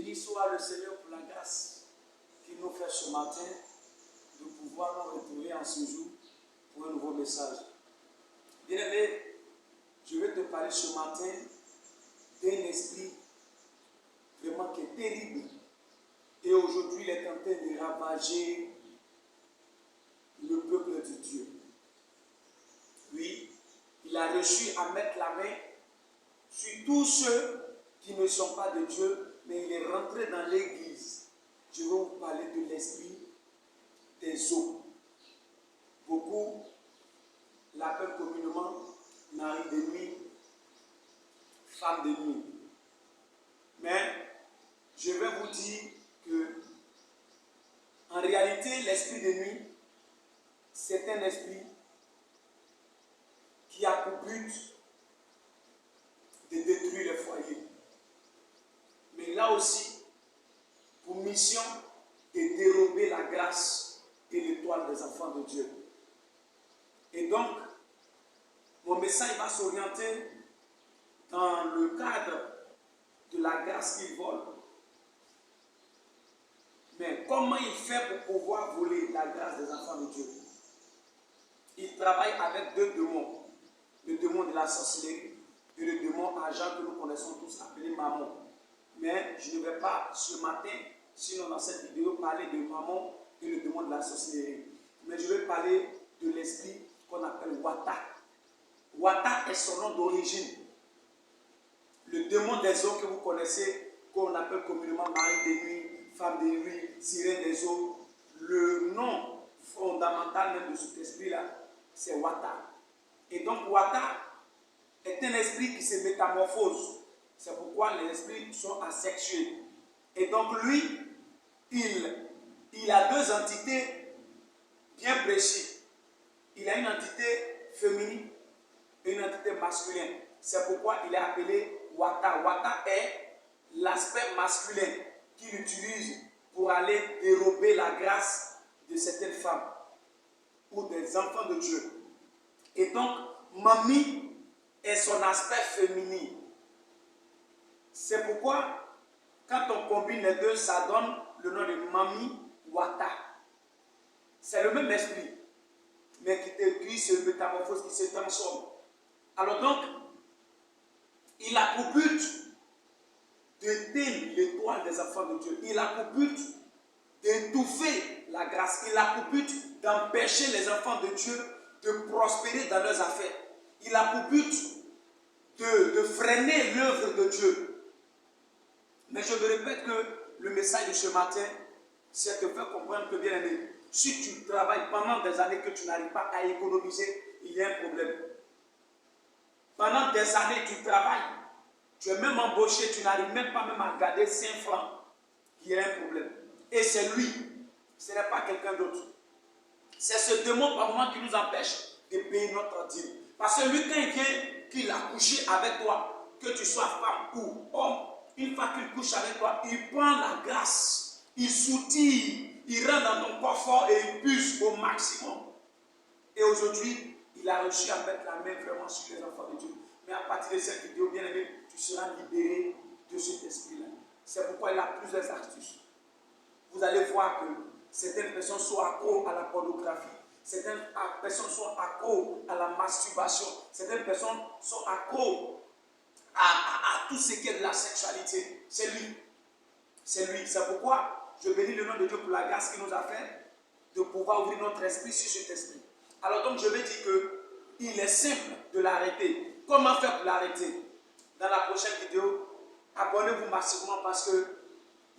Béni soit le Seigneur pour la grâce qu'il nous fait ce matin de pouvoir nous retrouver en ce jour pour un nouveau message. Bien-aimé, je vais te parler ce matin d'un esprit vraiment qui est terrible. Et aujourd'hui, il est en train de ravager le peuple de Dieu. Oui, il a reçu à mettre la main sur tous ceux qui ne sont pas de Dieu, mais il est rentré dans l'église. Je vais vous parler de l'esprit des eaux. Beaucoup l'appellent communément mari de nuit, femme de nuit. Mais je vais vous dire que en réalité, l'esprit de nuit, c'est un esprit qui a pour but de détruire le foyer. Mais là aussi, pour mission de dérober la grâce et l'étoile des enfants de Dieu. Et donc, mon message va s'orienter dans le cadre de la grâce qu'il vole. Mais comment il fait pour pouvoir voler la grâce des enfants de Dieu? Il travaille avec deux démons. Le démon de la sorcellerie et le démon agent que nous connaissons tous appelé Mammon. Mais je ne vais pas ce matin, sinon dans cette vidéo, parler de Mammon et le démon de la sorcellerie. Mais je vais parler de l'esprit qu'on appelle Wata. Wata est son nom d'origine. Le démon des eaux que vous connaissez, qu'on appelle communément mari de nuit, femme de nuit, sirène des eaux, le nom fondamental même de cet esprit-là, c'est Wata. Et donc Wata est un esprit qui se métamorphose. C'est pourquoi les esprits sont asexués. Et donc lui, il a deux entités bien précises. Il a une entité féminine et une entité masculine. C'est pourquoi il est appelé Wata. Wata est l'aspect masculin qu'il utilise pour aller dérober la grâce de certaines femmes ou des enfants de Dieu. Et donc, Mami est son aspect féminin. C'est pourquoi, quand on combine les deux, ça donne le nom de Mami Wata. C'est le même esprit, mais qui se métamorphose, qui se transforme. Alors donc, il a pour but d'éteindre l'étoile des enfants de Dieu. Il a pour but d'étouffer la grâce. Il a pour but d'empêcher les enfants de Dieu de prospérer dans leurs affaires. Il a pour but de freiner l'œuvre de Dieu. Mais je me répète que le message de ce matin, c'est de faire comprendre que, bien aimé, si tu travailles pendant des années que tu n'arrives pas à économiser, il y a un problème. Pendant des années, tu travailles, tu es même embauché, tu n'arrives même pas à garder 5 francs, il y a un problème. Et c'est lui, ce n'est pas quelqu'un d'autre. C'est ce démon par moment qui nous empêche de payer notre dîme. Parce que lui, quand il vient, qu'il a couché avec toi, que tu sois femme ou homme, une fois qu'il couche avec toi, il prend la grâce, il soutire, il rentre dans ton confort et il puise au maximum. Et aujourd'hui, il a réussi à mettre la main vraiment sur les enfants de Dieu. Mais à partir de cette vidéo, bien aimé, tu seras libéré de cet esprit-là. C'est pourquoi il a plusieurs astuces. Vous allez voir que certaines personnes sont accros à la pornographie. Certaines personnes sont accros à la masturbation. Certaines personnes sont accros à tout ce qui est de la sexualité. C'est lui. C'est lui. C'est pourquoi je bénis le nom de Dieu pour la grâce qu'il nous a fait de pouvoir ouvrir notre esprit sur cet esprit. Alors donc je vais dire qu'il est simple de l'arrêter. Comment faire pour l'arrêter? Dans la prochaine vidéo, abonnez-vous massivement parce que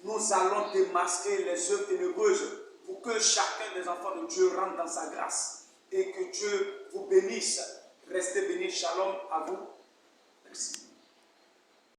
nous allons démasquer les œuvres ténébreuses pour que chacun des enfants de Dieu rentre dans sa grâce et que Dieu vous bénisse. Restez bénis. Shalom à vous. Merci.